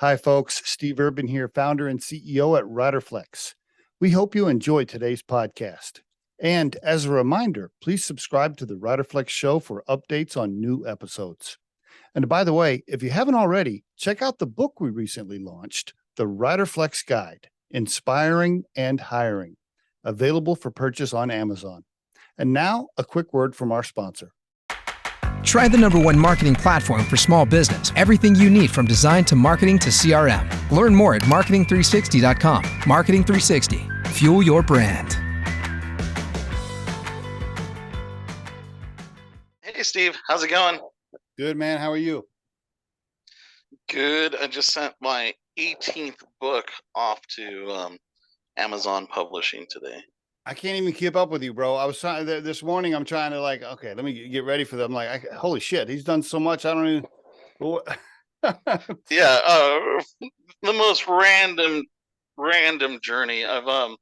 Hi, folks. Steve Urban here, founder and CEO at Riderflex. We hope you enjoy today's podcast. And as a reminder, please subscribe to the Riderflex show for updates on new episodes. And by the way, if you haven't already, check out the book we recently launched, The Riderflex Guide, Inspiring and Hiring, available for purchase on Amazon. And now, a quick word from our sponsor. Try the #1 marketing platform for small business. Everything you need from design to marketing to CRM. Learn more at marketing360.com. Marketing 360. Fuel your brand. Hey, Steve. How's it going? Good, man. How are you? Good. I just sent my 18th book off to Amazon Publishing today. I can't even keep up with you, bro. I was trying this morning. I'm trying to okay, let me get ready for them. Like, holy shit, he's done so much. I don't even. Yeah, the most random journey. I've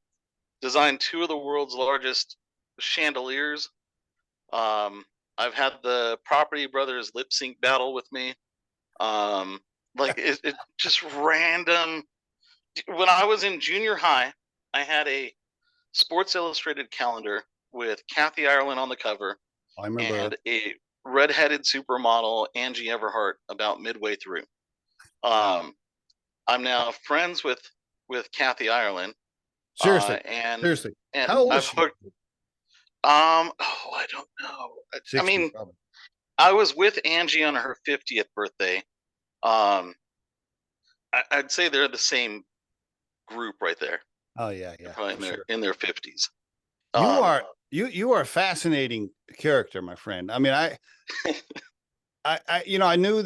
designed 2 of the world's largest chandeliers. I've had the Property Brothers lip sync battle with me. It just random. When I was in junior high, I had a Sports Illustrated calendar with Kathy Ireland on the cover. I remember. And a redheaded supermodel, Angie Everhart, about midway through. I'm now friends with Kathy Ireland. Seriously. And How old is she? I don't know. 60, I mean, probably. I was with Angie on her 50th birthday. I'd say they're the same group right there. Oh yeah. Probably in their 50s. You are a fascinating character, my friend. I mean, I knew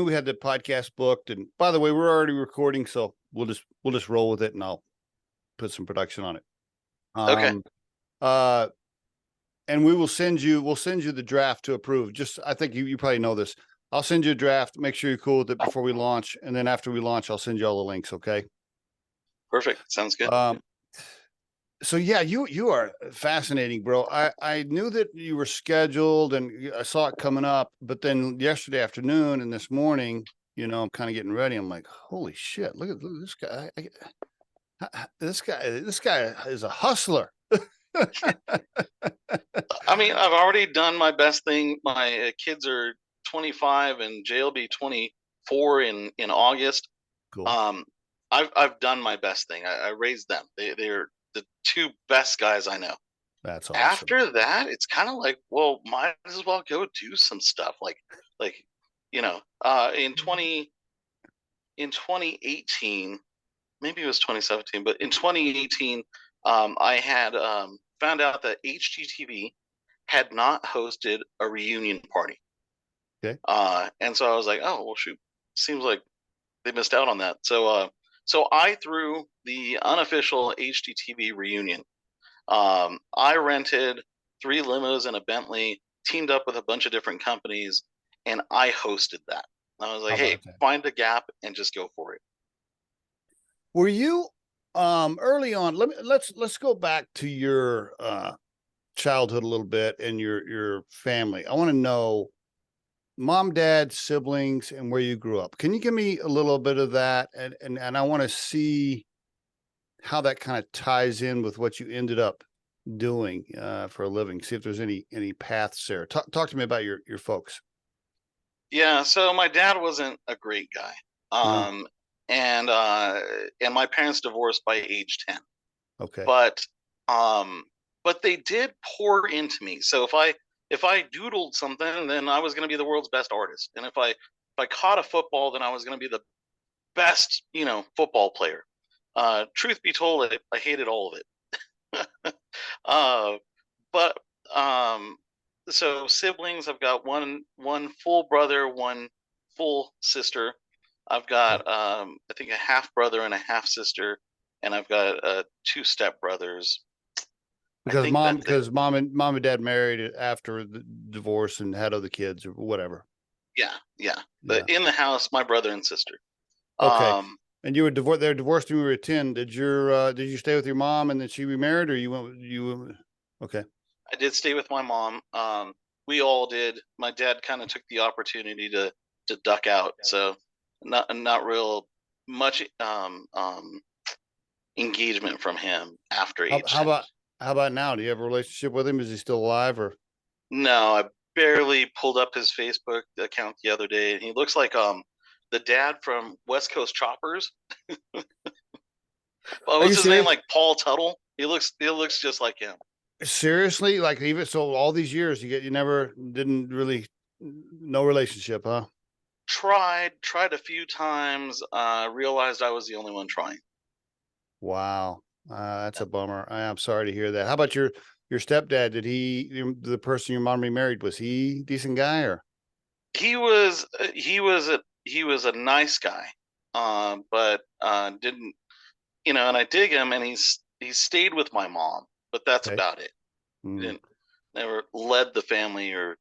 we had the podcast booked, and by the way, we're already recording, so we'll just roll with it, and I'll put some production on it. Okay. And we'll send you the draft to approve. Just, I think you probably know this. I'll send you a draft. Make sure you're cool with it before we launch, and then after we launch, I'll send you all the links. Okay. Perfect. Sounds good. So yeah, you are fascinating, bro. I knew that you were scheduled and I saw it coming up, but then yesterday afternoon and this morning, I'm kind of getting ready. I'm like, holy shit, look at this guy. This guy is a hustler. I mean, I've already done my best thing. My kids are 25 and Jay will be 24 in August. Cool. I've done my best thing. I raised them. They're the 2 best guys I know. That's awesome. After that, it's kind of like, well, might as well go do some stuff. In 2018, maybe it was 2017, but in 2018, I had found out that HGTV had not hosted a reunion party. Okay. And so I was like, oh, well, shoot, seems like they missed out on that. So I threw the unofficial HGTV reunion. I rented 3 limos and a Bentley, teamed up with a bunch of different companies, and I hosted that. I was like, hey, find a gap and just go for it. Were you early on? Let's go back to your childhood a little bit and your family. I want to know mom, dad, siblings, and where you grew up. Can you give me a little bit of that? And I want to see how that kind of ties in with what you ended up doing for a living. See if there's any paths there. Talk to me about your folks. Yeah, so my dad wasn't a great guy. And my parents divorced by age 10. Okay. But they did pour into me. So if I doodled something, then I was going to be the world's best artist. And if I caught a football, then I was going to be the best, football player. Truth be told, I hated all of it. So siblings, I've got one full brother, one full sister. I've got I think a half brother and a half sister, and I've got 2 stepbrothers. Because mom and dad married after the divorce and had other kids or whatever. Yeah. But in the house, my brother and sister. Okay. And you were divorced. They're divorced when you were 10. Did you stay with your mom and then she remarried, or you went? Okay. I did stay with my mom. We all did. My dad kind of took the opportunity to duck out. So not real much engagement from him after How, age how 10. about how about now? Do you have a relationship with him? Is he still alive or? No, I barely pulled up his Facebook account the other day, and he looks like the dad from West Coast Choppers. Well, Are what's you his name? serious? Like Paul Tuttle. He looks just like him. Seriously? Like even so, all these years you never didn't really no relationship, huh? Tried a few times. Realized I was the only one trying. Wow, that's a bummer. I'm sorry to hear that. How about your stepdad? Did the person your mom remarried, was he a decent guy or? He was a nice guy, but didn't and I dig him, and he stayed with my mom, but that's Okay. about it. He Mm. didn't never led the family or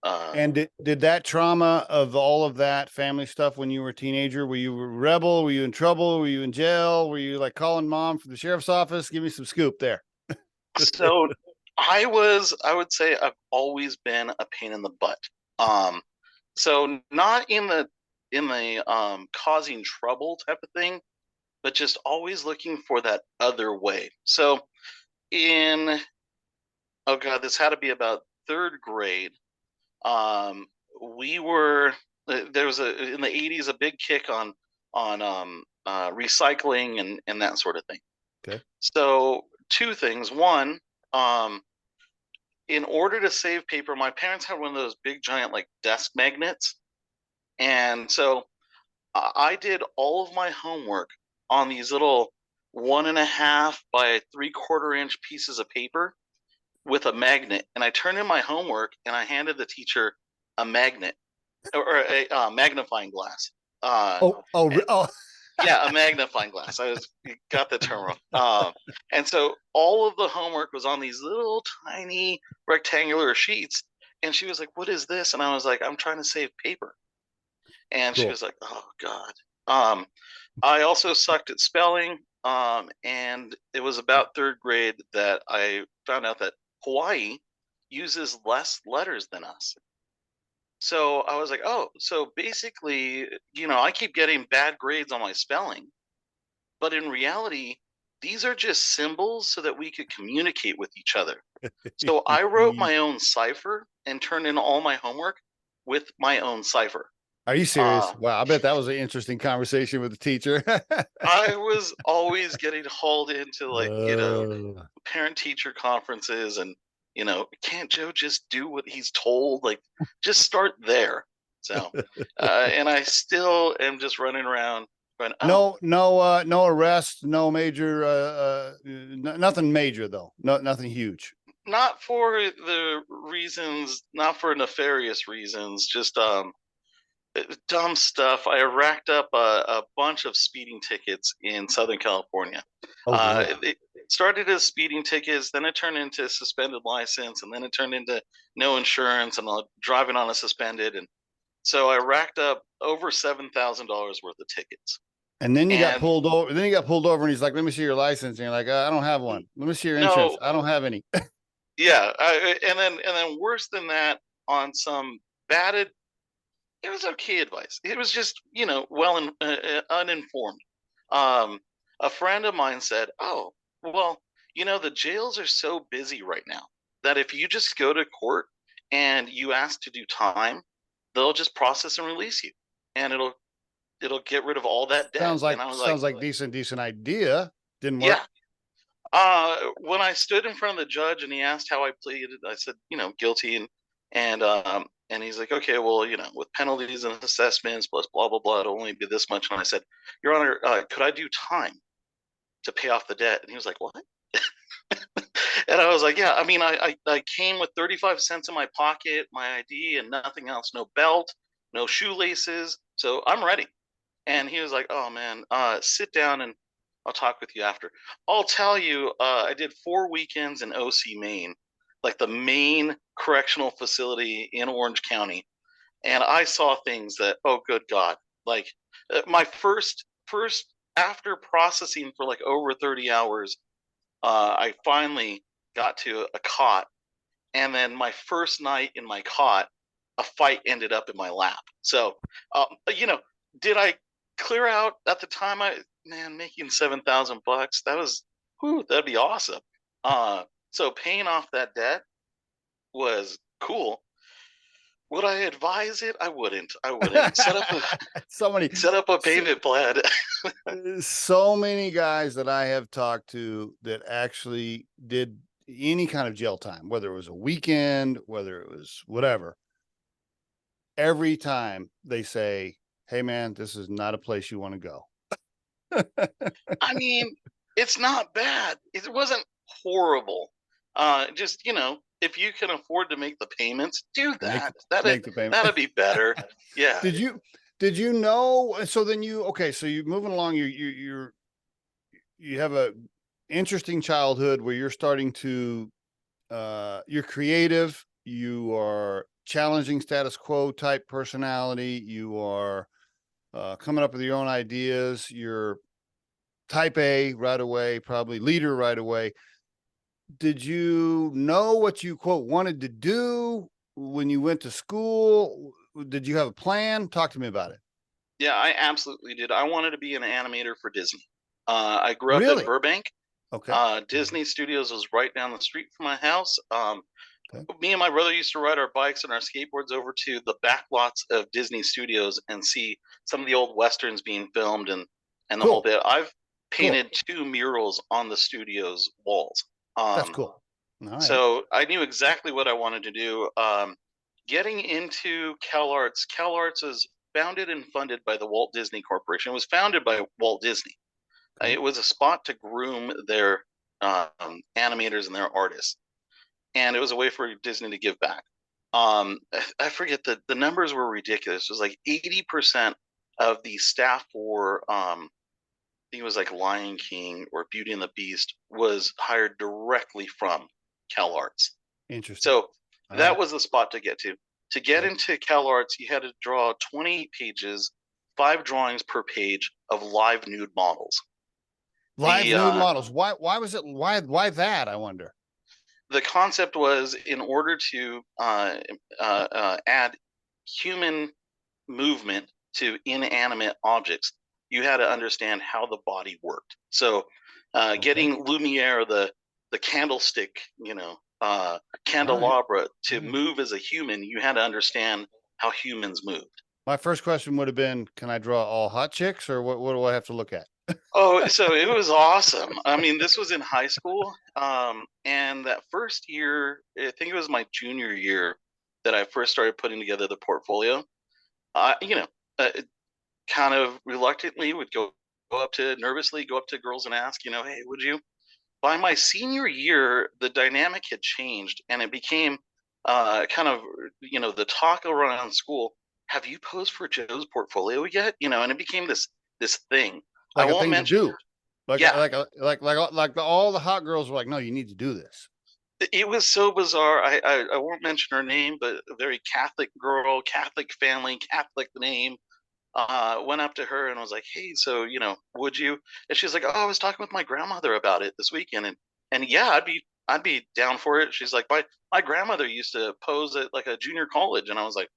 uh, And did that trauma of all of that family stuff when you were a teenager? Were you a rebel? Were you in trouble? Were you in jail? Were you like calling mom from the sheriff's office? Give me some scoop there. so I would say I've always been a pain in the butt. Um, so not in the causing trouble type of thing, but just always looking for that other way. So in oh god, this had to be about third grade. Um, we were there was a in the 80s a big kick on recycling and that sort of thing. Okay. So two things. One, um, in order to save paper, my parents had one of those big giant like desk magnets, and so I did all of my homework on these little 1.5 by 3/4 inch pieces of paper with a magnet, and I turned in my homework and I handed the teacher a magnet or a magnifying glass. Oh, oh, And oh. yeah, a magnifying glass. You got the term wrong. And so all of the homework was on these little tiny rectangular sheets. And she was like, "What is this?" And I was like, "I'm trying to save paper." And she Cool. was like, "Oh God." Um, I also sucked at spelling. And it was about third grade that I found out that Hawaii uses less letters than us. So I was like, oh, so basically, I keep getting bad grades on my spelling, but in reality, these are just symbols so that we could communicate with each other. So I wrote my own cipher and turned in all my homework with my own cipher. Are you serious? Uh, Wow, I bet that was an interesting conversation with the teacher. I was always getting hauled into Uh, parent teacher conferences and can't Joe just do what he's told, like just start there. So and I still am just running around going, oh, no arrest, no major, nothing major though. No, nothing huge. not for the reasons, not for nefarious reasons, just dumb stuff. I racked up a bunch of speeding tickets in Southern California. Oh yeah. It started as speeding tickets, then it turned into suspended license, and then it turned into no insurance and driving on a suspended. And so I racked up over $7,000 worth of tickets. And then you got And pulled over. Then you got pulled over, and he's like, "Let me see your license." And you're like, "I don't have one." Let me see your insurance. no, I don't have any. yeah, and then worse than that, on some batted, it was okay advice. It was just uninformed. Um, a friend of mine said, "Oh, well, the jails are so busy right now that if you just go to court and you ask to do time, they'll just process and release you, and it'll get rid of all that debt." Sounds like And I was like, sounds like decent idea. Didn't work. "Yeah." When I stood in front of the judge and he asked how I pleaded, I said, guilty, and he's like, "Okay, well, with penalties and assessments plus blah blah blah, it'll only be this much." And I said, "Your Honor, could I do time to pay off the debt?" And he was like, "What?" And I was like, "Yeah, I mean, I came with 35 cents in my pocket, my ID, and nothing else, no belt, no shoelaces, so I'm ready." And he was like, "Oh man, sit down and I'll talk with you after." I'll tell you, I did 4 weekends in OC, Maine, like the main correctional facility in Orange County, and I saw things that, oh, good God, like my first after processing for like over 30 hours, I finally got to a cot, and then my first night in my cot, a fight ended up in my lap. So, did I clear out at the time. Making $7,000. That'd be awesome. So paying off that debt was cool. Would I advise it? I wouldn't. So many, set up a payment plan. so many guys that I have talked to that actually did any kind of jail time, whether it was a weekend, whether it was whatever. Every time they say, "Hey man, this is not a place you want to go." I mean, it's not bad. It wasn't horrible. Just, if you can afford to make the payments, do that. Make the payment. That'd be better. Yeah. Did you know? So then so you're moving along. You have a interesting childhood where you're starting to, you're creative. You are challenging status quo type personality. You are coming up with your own ideas. You're type A right away, probably leader right away. Did you know what you quote wanted to do when you went to school? Did you have a plan? Talk to me about it. Yeah, I absolutely did. I wanted to be an animator for Disney. I grew up Really? in Burbank. Okay. Disney Studios was right down the street from my house. Okay. Me and my brother used to ride our bikes and our skateboards over to the back lots of Disney Studios and see some of the old westerns being filmed and the whole bit. I've painted 2 murals on the studio's walls. That's cool. All right. So I knew exactly what I wanted to do. Getting into CalArts is founded and funded by the Walt Disney Corporation. It was founded by Walt Disney. Okay. It was a spot to groom their animators and their artists. And it was a way for Disney to give back. I forget the numbers were ridiculous. It was like 80% of the staff for I think it was like Lion King or Beauty and the Beast was hired directly from CalArts. Interesting. So that was the spot to get to. To get into CalArts, you had to draw 20 pages, 5 drawings per page of live nude models. Live nude models. Why was it? Why that? I wonder. The concept was in order to add human movement to inanimate objects, you had to understand how the body worked. So getting Lumiere, the candlestick, candelabra to move as a human, you had to understand how humans moved. My first question would have been, can I draw all hot chicks, or what do I have to look at? Oh, so it was awesome. I mean, this was in high school. And that first year, I think it was my junior year that I first started putting together the portfolio. Kind of reluctantly would nervously go up to girls and ask, hey, would you? By my senior year, the dynamic had changed and it became kind of, the talk around school. Have you posed for Joe's portfolio yet? And it became this thing. Like I won't mention. Like all the hot girls were like, no, you need to do this. It was so bizarre. I won't mention her name, but a very Catholic girl, Catholic family, Catholic name. Went up to her and was like, hey, so, would you? And she's like, oh, I was talking with my grandmother about it this weekend. And yeah, I'd be down for it. She's like, my grandmother used to pose at like a junior college. And I was like,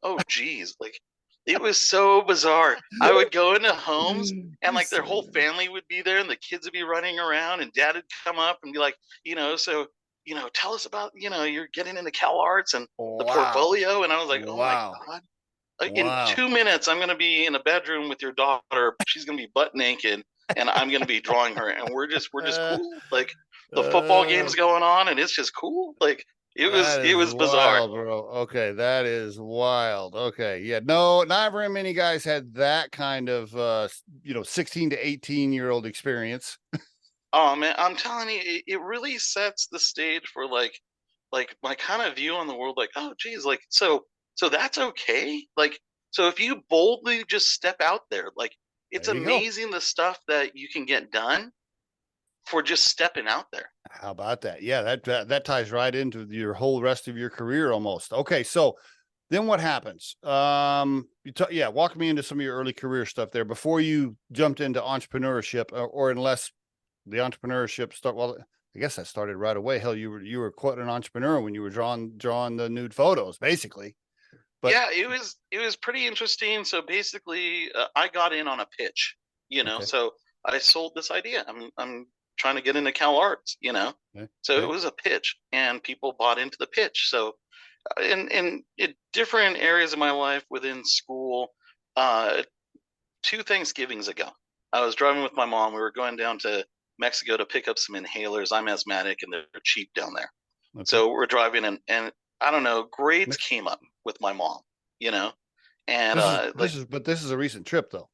oh, geez, like, it was so bizarre. I would go into homes and like their whole family would be there and the kids would be running around and dad would come up and be like, tell us about, you're getting into CalArts and the portfolio. And I was like, oh my God. In 2 minutes, I'm going to be in a bedroom with your daughter. She's going to be butt naked and I'm going to be drawing her. And we're just cool. Like the football game's going on and it's just cool. Like it was bizarre, wild, bro. Okay. That is wild. Okay. Yeah. No, not very many guys had that kind of, 16 to 18-year-old experience. Oh man, I'm telling you, it really sets the stage for like my kind of view on the world. Like, oh geez, like, so that's okay. Like, so if you boldly just step out there, like it's amazing the stuff that you can get done for just stepping out there. How about that? Yeah, that ties right into your whole rest of your career almost. Okay, so then what happens? Walk me into some of your early career stuff there before you jumped into entrepreneurship, or unless the entrepreneurship well, I guess that started right away. Hell, you were quite an entrepreneur when you were drawing the nude photos, basically. but Yeah, it was pretty interesting. So basically, I got in on a pitch, okay, So I sold this idea. I'm trying to get into Cal Arts, okay, So it okay. was a pitch, and people bought into the pitch. So in different areas of my life within school, uh, two Thanksgivings ago, I was driving with my mom. We were going down to Mexico to pick up some inhalers. I'm asthmatic, and they're cheap down there. Okay. So we're driving, and I don't know, grades Mix- came up with my mom, you know, and this is, but this is a recent trip though.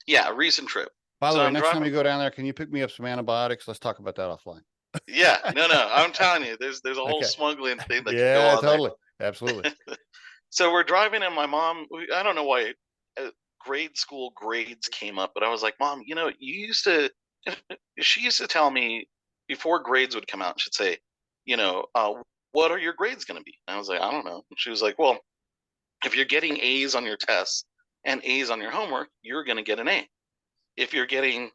yeah, recent trip. By the So way, I'm next time driving. you go down there, can you pick me up some antibiotics? Let's talk about that offline. Yeah, no, I'm telling you, there's a whole Okay. smuggling thing that could go Yeah, on there. totally. Absolutely. So we're driving, and my mom, I don't know why grade school grades came up, but I was like, Mom, you used to, she used to tell me before grades would come out, she'd say, what are your grades going to be? And I was like, I don't know. And she was like, well, if you're getting A's on your tests and A's on your homework, you're going to get an A. If you're getting,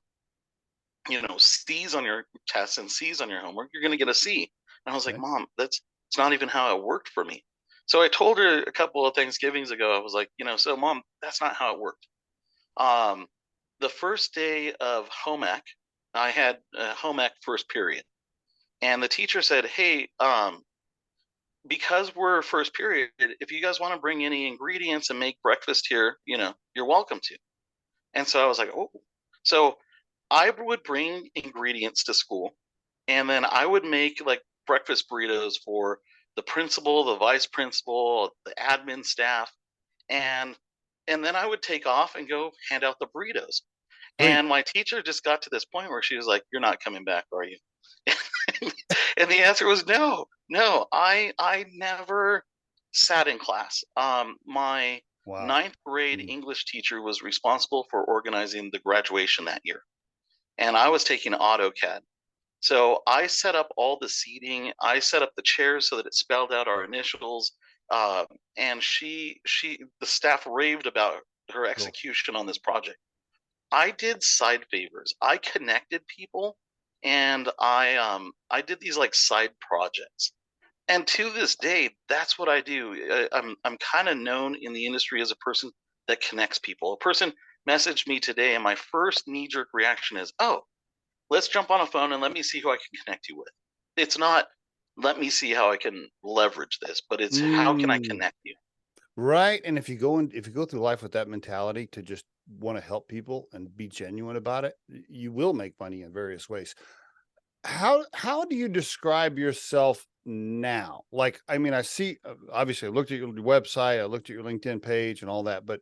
C's on your tests and C's on your homework, you're going to get a C. And I was like, Okay. Mom, it's not even how it worked for me. So I told her a couple of Thanksgivings ago, I was like, so Mom, that's not how it worked. Um, the first day of home ec, I had home ec first period. And the teacher said, hey, because we're first period, if you guys want to bring any ingredients and make breakfast here, you're welcome to. And so I was like, oh. So I would bring ingredients to school, and then I would make like breakfast burritos for the principal, the vice principal, the admin staff, and then I would take off and go hand out the burritos. Sweet. And my teacher just got to this point where she was like, "You're not coming back, are you?" And the answer was no, no. I never sat in class. My Wow. ninth grade Mm. English teacher was responsible for organizing the graduation that year, and I was taking AutoCAD. So I set up all the seating. I set up the chairs so that it spelled out our initials. Uh, and the staff raved about her Cool. execution on this project. I did side favors. I connected people, and I did these like side projects. And to this day, that's what I do. I'm kind of known in the industry as a person that connects people. A person messaged me today, and my first knee jerk reaction is, "Oh, let's jump on a phone and let me see who I can connect you with." It's not let me see how I can leverage this, but it's how can I Mm. connect you? Right. And if you go through life with that mentality to just want to help people and be genuine about it, you will make money in various ways. How do you describe yourself now? Like, I mean, I see obviously I looked at your website, I looked at your LinkedIn page and all that, but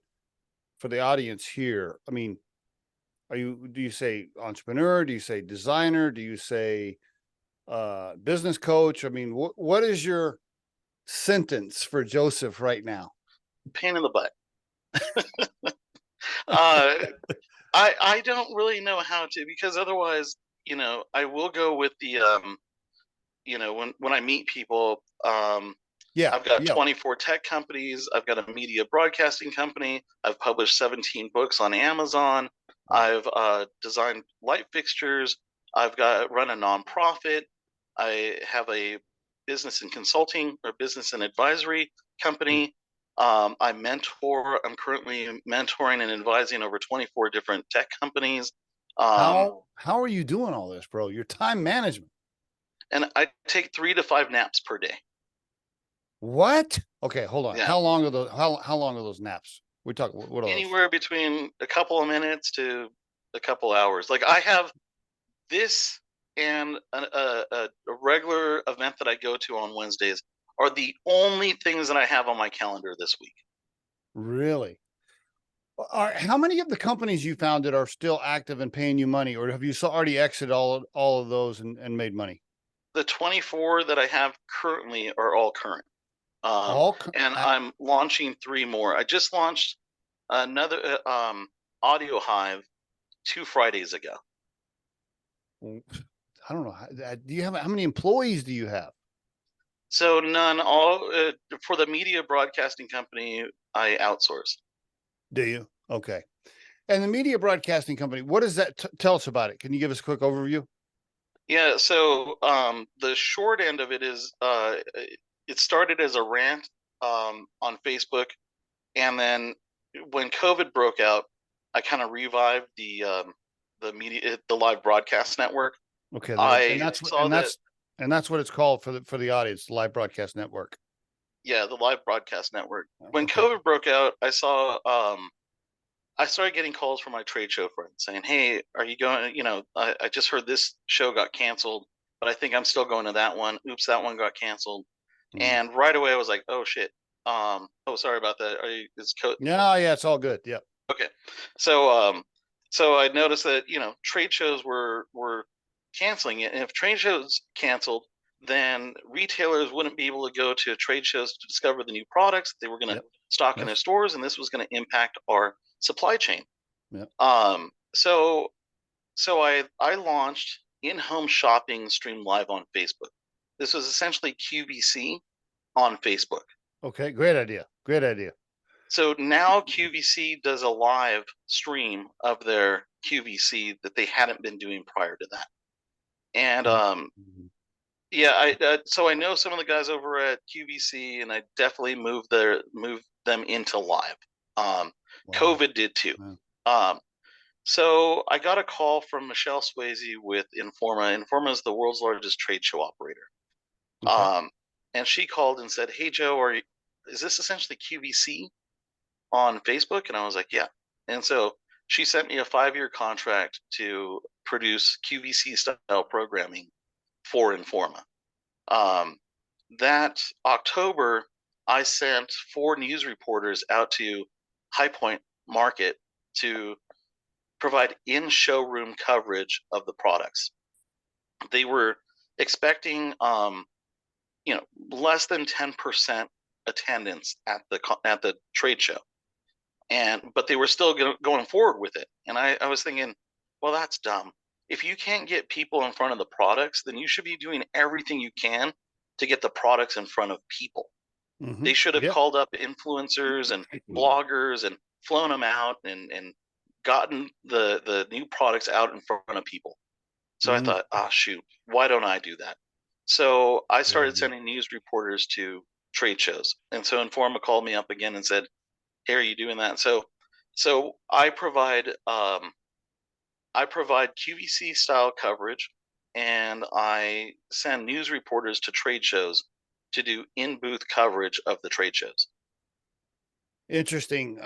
for the audience here, I mean, do you say entrepreneur? Do you say designer? Do you say business coach? I mean, what is your sentence for Joseph right now? Pain in the butt. Uh, I don't really know how to, because otherwise, I will go with the when I meet people, Yeah, I've got yeah. 24 tech companies. I've got a media broadcasting company. I've published 17 books on Amazon. Wow. I've designed light fixtures. I've got run a nonprofit. I have a business and consulting or business and advisory Hmm. company. I mentor. I'm currently mentoring and advising over 24 different tech companies. How are you doing all this, bro? Your time management. And I take 3 to 5 naps per day. What? Okay, hold on. Yeah, How long are those naps? We talk what are those? anywhere between a couple of minutes to a couple hours. Like I have this and a regular event that I go to on Wednesdays are the only things that I have on my calendar this week. Really? How many of the companies you founded are still active and paying you money, or have you already exited all of those and made money? The 24 that I have currently are all current. Um, All and I'm launching 3 more. I just launched another Audio Hive 2 Fridays ago. I don't know. Do you have how many employees do you have? So none. All for the media broadcasting company, I outsource. Do you? Okay. And the media broadcasting company, what does that tell us about it? Can you give us a quick overview? Yeah. So the short end of it is it started as a rant on Facebook And then when COVID broke out, I kind of revived the media, the live broadcast network. Okay, and I that's saw that, and that's what it's called for the audience, live broadcast network. yeah, the live broadcast network. When Okay. COVID broke out, I saw I started getting calls from my trade show friends saying, "Hey, are you going? You know, I just heard this show got canceled, but I think I'm still going to that one. Oops, that one got canceled." Mm. And right away, I was like, "Oh shit! Oh, sorry about that. Yeah, yeah, it's all good. Yep. okay?" So, so I noticed that trade shows were canceling it, and if trade shows canceled, then retailers wouldn't be able to go to trade shows to discover the new products they were going to Yep. stock in their Yes. stores, and this was going to impact our supply chain. Yep. So I launched in-home shopping stream live on Facebook. This was essentially QVC on Facebook. Okay, great idea. Great idea. So now QVC does a live stream of their QVC that they hadn't been doing prior to that. And Mhm. yeah, so I know some of the guys over at QVC, and I definitely moved them into live. Um, Wow. COVID did too. Yeah. Um, So I got a call from Michelle Swayze with Informa. Informa is the world's largest trade show operator. Okay. Um, and she called and said, "Hey Joe, is this essentially QVC on Facebook?" And I was like, "Yeah." And so she sent me a 5-year contract to produce QVC style programming for Informa. Um, that October, I sent 4 news reporters out to High Point Market to provide in showroom coverage of the products. They were expecting, less than 10% attendance at the trade show, but they were still going forward with it. And I was thinking, well, that's dumb. If you can't get people in front of the products, then you should be doing everything you can to get the products in front of people. Mm-hmm. They should have Yep. called up influencers and bloggers and flown them out and gotten the new products out in front of people. So I Mm, thought, oh shoot, why don't I do that? So I great started idea. sending news reporters to trade shows. And so Informa called me up again and said, "Hey, are you doing that?" So I provide QVC style coverage, and I send news reporters to trade shows to do in booth coverage of the trade shows. Interesting.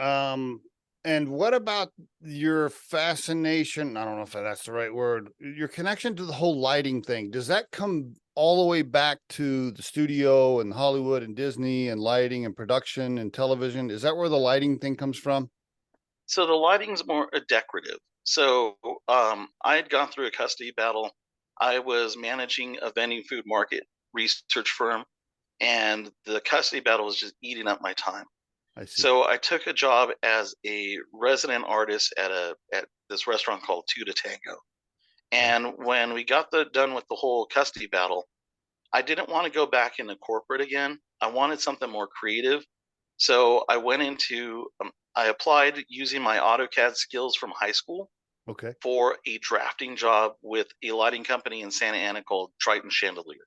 And what about your fascination? I don't know if that's the right word. Your connection to the whole lighting thing. Does that come all the way back to the studio and Hollywood and Disney and lighting and production and television? Is that where the lighting thing comes from? So the lighting's more decorative. So I had gone through a custody battle. I was managing a vending food market research firm, and the custody battle was just eating up my time. I see. So I took a job as a resident artist at this restaurant called Two to Tango. Okay. And when we got done with the whole custody battle, I didn't want to go back into corporate again. I wanted something more creative. So I applied using my AutoCAD skills from high school Okay. for a drafting job with a lighting company in Santa Ana called Triton Chandelier.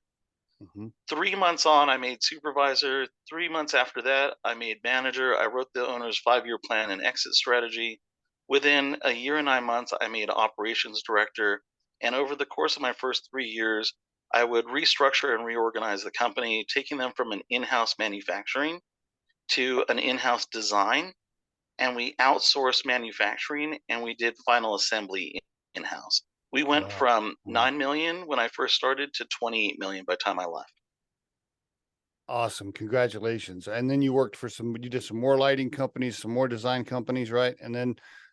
Mm-hmm. 3 months on, I made supervisor. 3 months after that, I made manager. I wrote the owner's 5-year plan and exit strategy. Within a year and 9 months, I made operations director. And over the course of my first 3 years, I would restructure and reorganize the company, taking them from an in house manufacturing to an in house design. And we outsourced manufacturing and we did final assembly in house. We went Wow. from Wow. 9 million when I first started to 28 million by the time I left. Awesome. Congratulations. And then you did some more lighting companies, some more design companies, right? And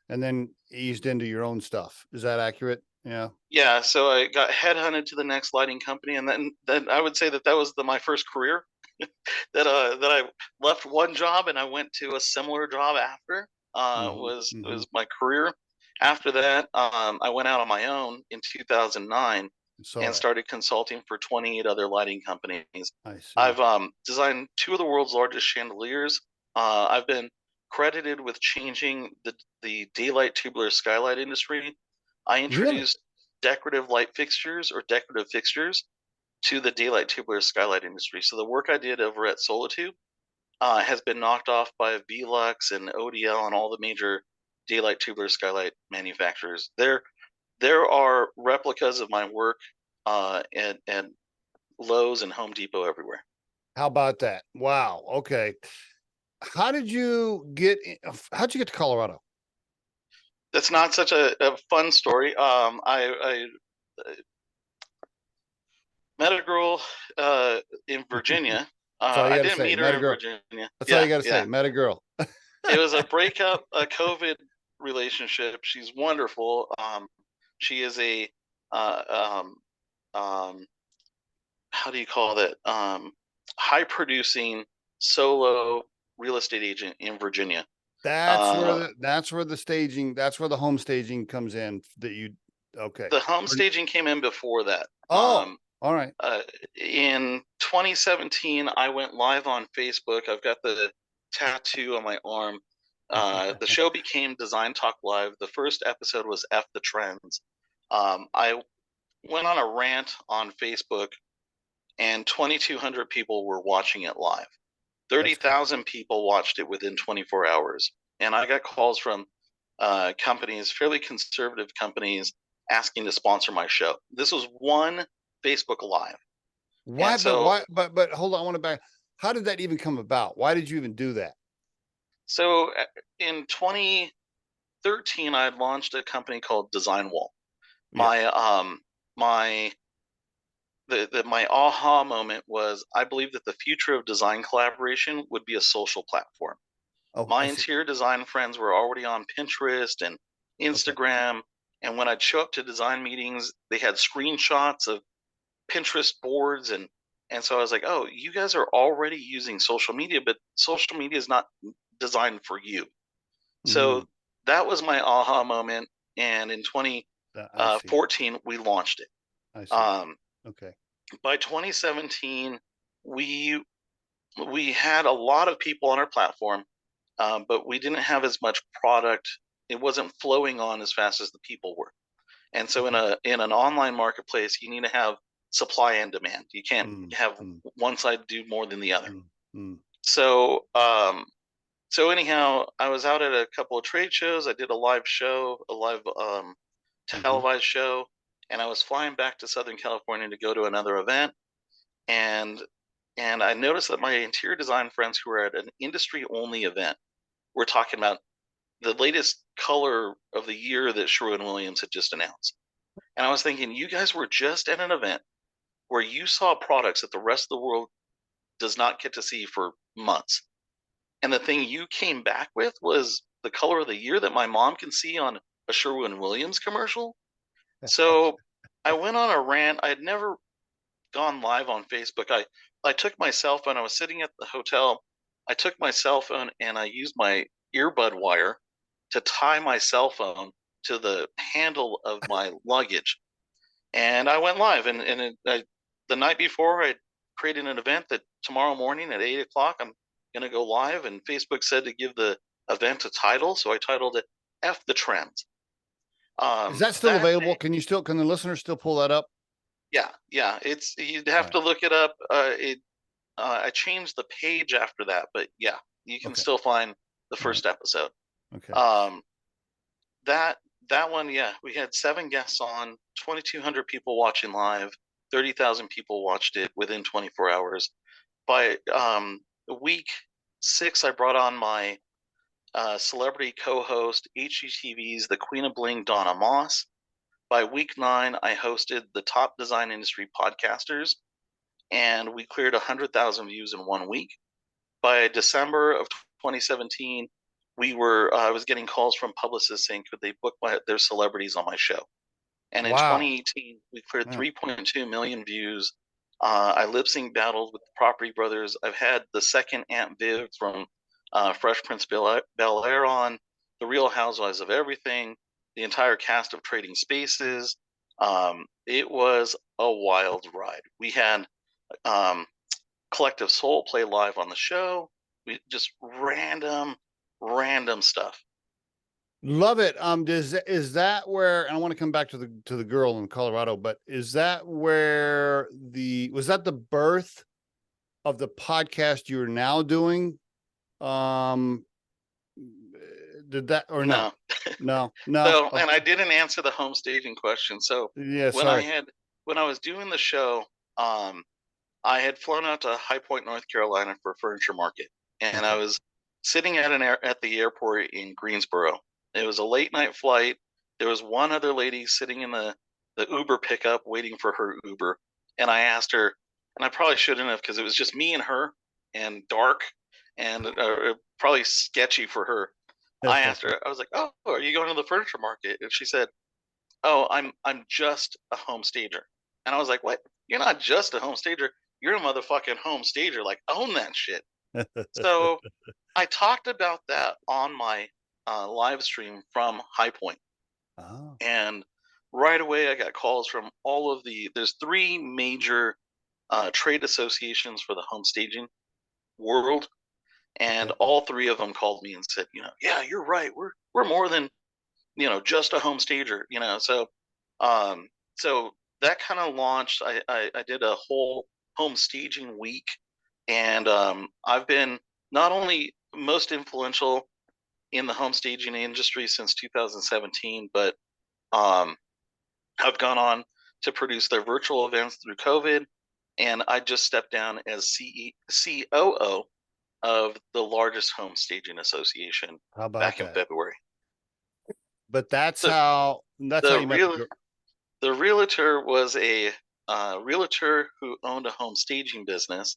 then eased into your own stuff. Is that accurate? Yeah. Yeah, so I got headhunted to the next lighting company, and then I would say that was my first career. That I left one job and I went to a similar job after. Mm-hmm. Mm-hmm. Was my career. After that, I went out on my own in 2009 Saw and that. started consulting for 28 other lighting companies. I see. I've designed 2 of the world's largest chandeliers. I've been credited with changing the daylight tubular skylight industry. I Really? introduced decorative light fixtures or decorative fixtures to the daylight tubular skylight industry. So the work I did over at Solitude has been knocked off by Velux and ODL and all the major daylight tubular skylight manufacturers. There are replicas of my work at Lowe's and Home Depot everywhere. How about that? Wow. Okay. How'd you get to Colorado? That's not such a fun story. I met a girl in Virginia. That's all you I got to didn't say. meet Met her a in girl. Virginia. That's all you got to Yeah. say. Met a girl. It was a breakup, a COVID relationship. She's wonderful. She is a how do you call that? High producing solo real estate agent in Virginia. That's where the staging, that's where the home staging comes in that you, okay. The home staging came in before that. Oh, all right. In 2017, I went live on Facebook. I've got the tattoo on my arm. The show became Design Talk Live. The first episode was F the Trends. I went on a rant on Facebook, and 2,200 people were watching it live. 30,000 people watched it within 24 hours. And I got calls from companies, fairly conservative companies, asking to sponsor my show. This was one Facebook Live. Why? But hold on. I want to back. How did that even come about? Why did you even do that? So in 2013, I had launched a company called Design Wall. Yeah. My aha moment was I believe that the future of design collaboration would be a social platform. Oh, my interior design friends were already on Pinterest and Instagram. Okay. And when I'd show up to design meetings, they had screenshots of Pinterest boards. And so I was like, oh, you guys are already using social media, but social media is not designed for you. Mm-hmm. So that was my aha moment. And in 2014, we launched it. I see. Okay. By 2017, we had a lot of people on our platform, but we didn't have as much product. It wasn't flowing on as fast as the people were. And so in an online marketplace, you need to have supply and demand. You can't have one side do more than the other. So anyhow, I was out at a couple of trade shows. I did a live show, a live televised show, and I was flying back to Southern California to go to another event. And I noticed that my interior design friends who were at an industry-only event were talking about the latest color of the year that Sherwin-Williams had just announced. And I was thinking, you guys were just at an event where you saw products that the rest of the world does not get to see for months. And the thing you came back with was the color of the year that my mom can see on a Sherwin-Williams commercial. So I went on a rant. I had never gone live on Facebook. I took my cell phone. I was sitting at the hotel. I took my cell phone and I used my earbud wire to tie my cell phone to the handle of my luggage. And I went live. And the night before, I created an event that tomorrow morning at 8 o'clock, I'm going to go live. And Facebook said to give the event a title. So I titled it F the Trends. Is that still available? Can the listeners still pull that up? Yeah. You'd have to look it up. I changed the page after that, but yeah, you can still find the first episode. Okay. That one, yeah, we had 7 guests on, 2,200 people watching live, 30,000 people watched it within 24 hours. By week 6, I brought on my celebrity co-host, HGTV's The Queen of Bling, Donna Moss. By week 9, I hosted the top design industry podcasters, and we cleared 100,000 views in 1 week. By December of 2017, I was getting calls from publicists saying, could they book their celebrities on my show? And in 2018, we cleared 3.2 million views. I lip sync battled with the Property Brothers. I've had the second Aunt Viv from Fresh Prince Bel-Air on, the Real Housewives of Everything, the entire cast of Trading Spaces. It was a wild ride. We had Collective Soul play live on the show. We just random stuff. Love it. Is that where, and I want to come back to the girl in Colorado, but is that where was that the birth of the podcast you're now doing? Um, did that or no? No. No. So, and Okay. I didn't answer the home staging question. So Yeah, when I sorry. had when I was doing the show, um, I had flown out to High Point, North Carolina for a furniture market, and I Okay. was sitting at the airport in Greensboro. It was a late night flight. There was one other lady sitting in the Uber pickup waiting for her Uber, and I asked her, and I probably shouldn't have because it was just me and her, and dark, and probably sketchy for her. I asked her, I was like, "Oh, are you going to the furniture market?" And she said, "Oh, I'm just a home stager." And I was like, "What? You're not just a home stager. You're a motherfucking home stager. Like, own that shit." So I talked about that on my live stream from High Point, Oh, and right away I got calls from all of there's three major trade associations for the home staging world, and okay. all three of them called me and said, "Yeah, you're right. We're more than just a home stager." Um, so that kind of launched. I did a whole home staging week, and I've been not only most influential in the home staging industry since 2017, but um, I've gone on to produce their virtual events through COVID, and I just stepped down as COO of the largest home staging association How about back in that? February. But The that's how the you met the real girl. the realtor was a realtor who owned a home staging business.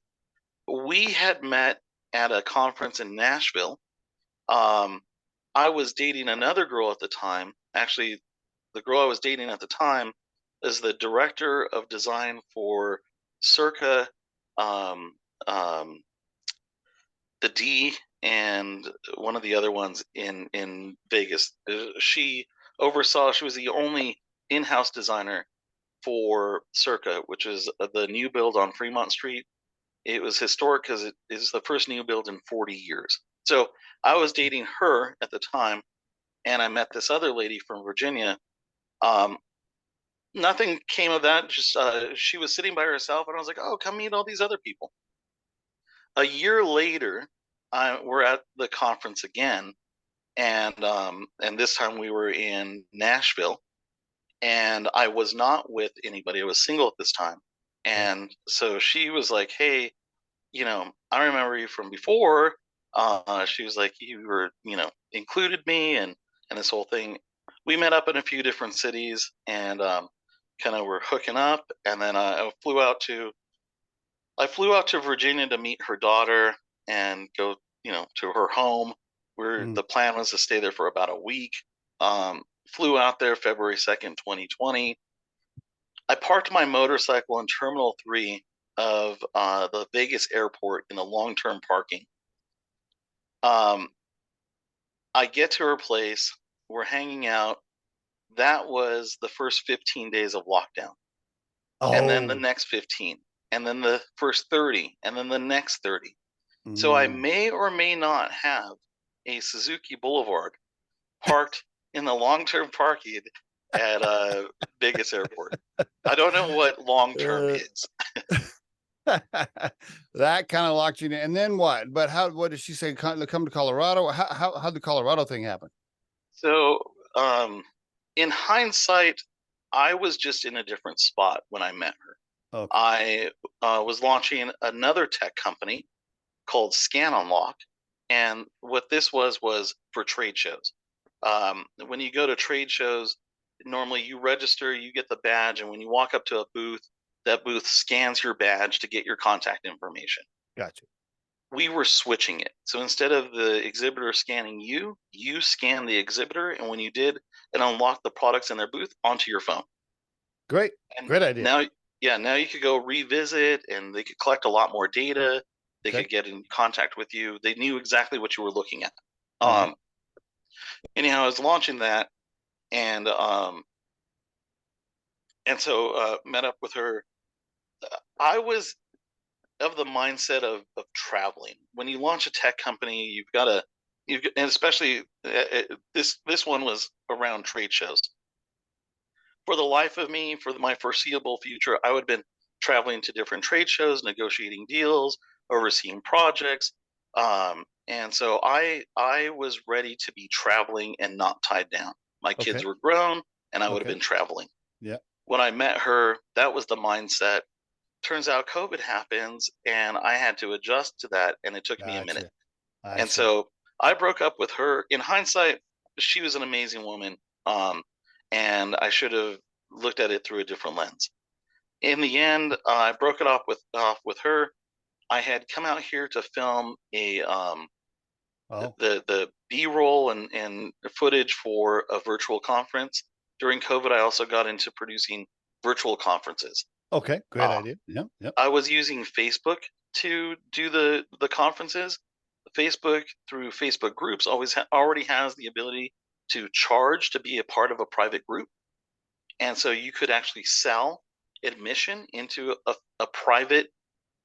We had met at a conference in Nashville. Um, I was dating another girl at the time. Actually, the girl I was dating at the time is the director of design for Circa, um, um, the D, and one of the other ones in Vegas. She oversaw. She was the only in-house designer for Circa, which is the new build on Fremont Street. It was historic because it is the first new build in 40 years. So I was dating her at the time, and I met this other lady from Virginia. Um, Nothing came of that. Just she was sitting by herself, and I was like, "Oh, come meet all these other people." A year later, we're at the conference again, and this time we were in Nashville, and I was not with anybody. I was single at this time, Okay. and so she was like, "Hey, I remember you from before." She was like, "You were, included me and this whole thing." We met up in a few different cities and kind of were hooking up, and then I flew out to Virginia to meet her daughter and go, to her home. Where Mm. the plan was to stay there for about a week. Flew out there February 2nd, 2020. I parked my motorcycle in Terminal 3 of the Vegas airport in the long term parking. Um, I get to her place. We're hanging out. That was the first 15 days of lockdown. And then the Oh. next 15. And then the first 30. And then the next 30. So I Mm. may or may not have a Suzuki Boulevard parked in the long term parking at Vegas airport. I don't know what long term Uh, is. that kind of locked you in. And then what? But what did she say? Come to Colorado? How'd the Colorado thing happen? So, in hindsight, I was just in a different spot when I met her. Okay. I was launching another tech company called Scan Unlock, and what this was for trade shows. When you go to trade shows, normally you register, you get the badge, and when you walk up to a booth, that booth scans your badge to get your contact information. Gotcha. We were switching it. So instead of the exhibitor scanning you, you scan the exhibitor, and when you did, it unlocked the products in their booth onto your phone. Great. And Great idea. now, yeah, now you could go revisit, and they could collect a lot more data. They Okay. could get in contact with you. They knew exactly what you were looking at. Uh-huh. Anyhow, I was launching that, and so met up with her. I was of the mindset of traveling. When you launch a tech company, and especially this one was around trade shows. For the life of me, for my foreseeable future, I would have been traveling to different trade shows, negotiating deals, overseeing projects, And so I was ready to be traveling and not tied down. My kids Okay. were grown, and I would have Okay. been traveling. Yeah. When I met her, that was the mindset. Turns out COVID happens, and I had to adjust to that, and it took me a minute. Gotcha. I And see. so I broke up with her. In hindsight, she was an amazing woman, and I should have looked at it through a different lens. In the end, I broke it off with her. I had come out here to film a Oh, the B-roll and footage for a virtual conference. During COVID, I also got into producing virtual conferences. okay. Great Uh, idea. Yep. Yep. I was using Facebook to do the conferences. Facebook through Facebook groups already has the ability to charge to be a part of a private group, and so you could actually sell admission into a private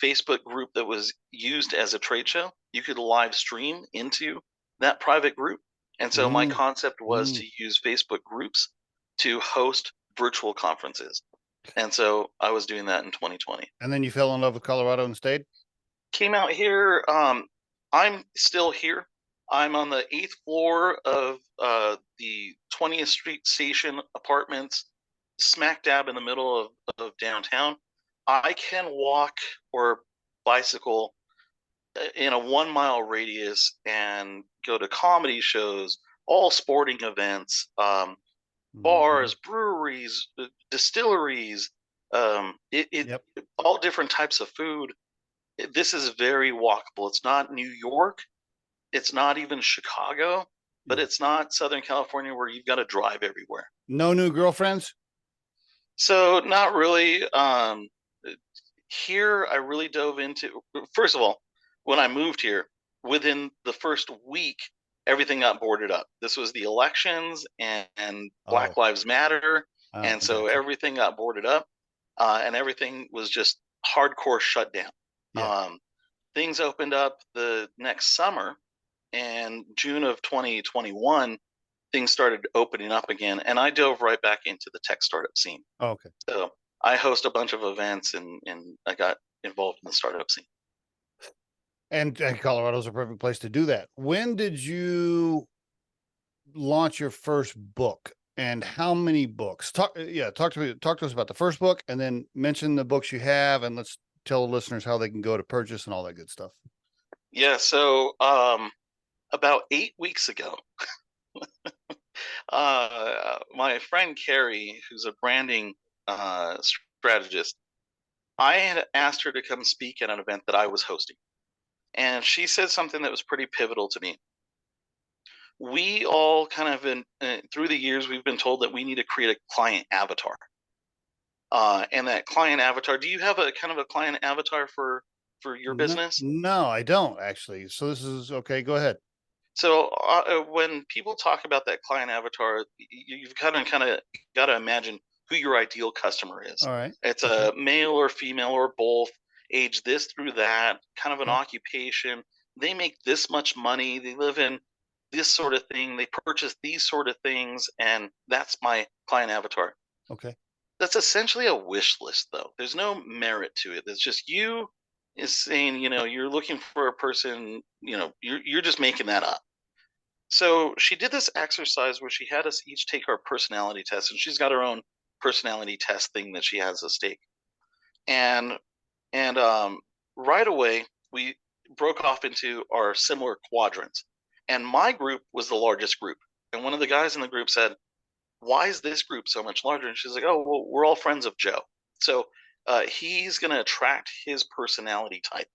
Facebook group that was used as a trade show. You could live stream into that private group. And so my Mm, concept was mm. to use Facebook groups to host virtual conferences. And so I was doing that in 2020. And then you fell in love with Colorado and stayed? Came out here. I'm still here. I'm on the 8th floor of the 20th Street Station apartments, smack dab in the middle of downtown. I can walk or bicycle in a 1 mile radius and go to comedy shows, all sporting events, Mhm. bars, breweries, distilleries, it Yep. all different types of food. This is very walkable. It's not New York. It's not even Chicago, but Yeah. it's not Southern California where you've got to drive everywhere. No new girlfriends? So not really. Here I really dove into. First of all, when I moved here, within the first week, everything got boarded up. This was the elections and Oh, Black Lives Matter, oh, and I so got you. everything got boarded up, and everything was just hardcore shut down. Yeah. Um, Things opened up the next summer, and June of 2021, things started opening up again, and I dove right back into the tech startup scene. Oh, okay. So I host a bunch of events, and I got involved in the startup scene. And Colorado's a perfect place to do that. When did you launch your first book and how many books? Talk to us about the first book and then mention the books you have and let's tell the listeners how they can go to purchase and all that good stuff. Yeah, so about 8 weeks ago, my friend Carrie, who's a branding strategist, I had asked her to come speak at an event that I was hosting, and she said something that was pretty pivotal to me. We all kind of through the years we've been told that we need to create a client avatar, and that client avatar. Do you have a kind of a client avatar for your No, business? no, I don't actually. So this is okay. Go ahead. So when people talk about that client avatar, you've kind of got to imagine who your ideal customer is. All right. It's Okay. a male or female or both, age this through that, kind of an Okay. occupation. They make this much money. They live in this sort of thing. They purchase these sort of things, and that's my client avatar. Okay. That's essentially a wish list, though. There's no merit to it. It's just you is saying, you're looking for a person. You're just making that up. So she did this exercise where she had us each take our personality test, and she's got her own personality test thing that she has a stake. And and right away we broke off into our similar quadrants. And my group was the largest group. And one of the guys in the group said, "Why is this group so much larger?" And she's like, "Oh, well, we're all friends of Joe, so he's going to attract his personality type."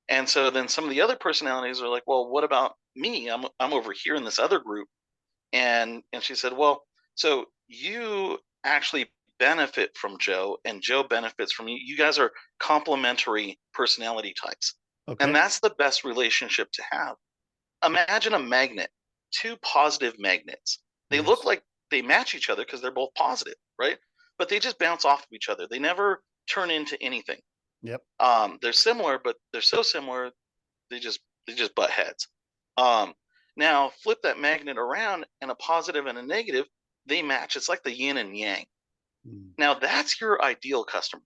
And so then some of the other personalities are like, "Well, what about me? I'm over here in this other group." And she said, "Well, so you actually benefit from Joe and Joe benefits from you. You guys are complementary personality types. And Okay. that's the best relationship to have. Imagine a magnet, two positive magnets. They look Yes. like they match each other because they're both positive, right? But they just bounce off of each other. They never turn into anything. Yep. They're similar, but they're so similar they just butt heads. Um, Now flip that magnet around, and a positive and a negative, they match. It's like the yin and yang. Mm. Now that's your ideal customer.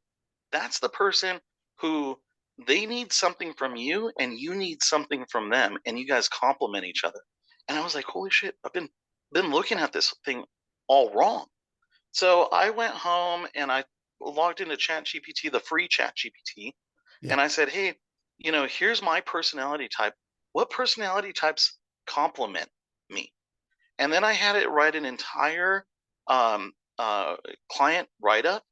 That's the person who they need something from you and you need something from them, and you guys complement each other. And I was like, holy shit, I've been looking at this thing all wrong. So I went home and I logged into ChatGPT, the free ChatGPT, Yeah. and I said, hey, here's my personality type. What personality types complement me? And then I had it write an entire um, client write up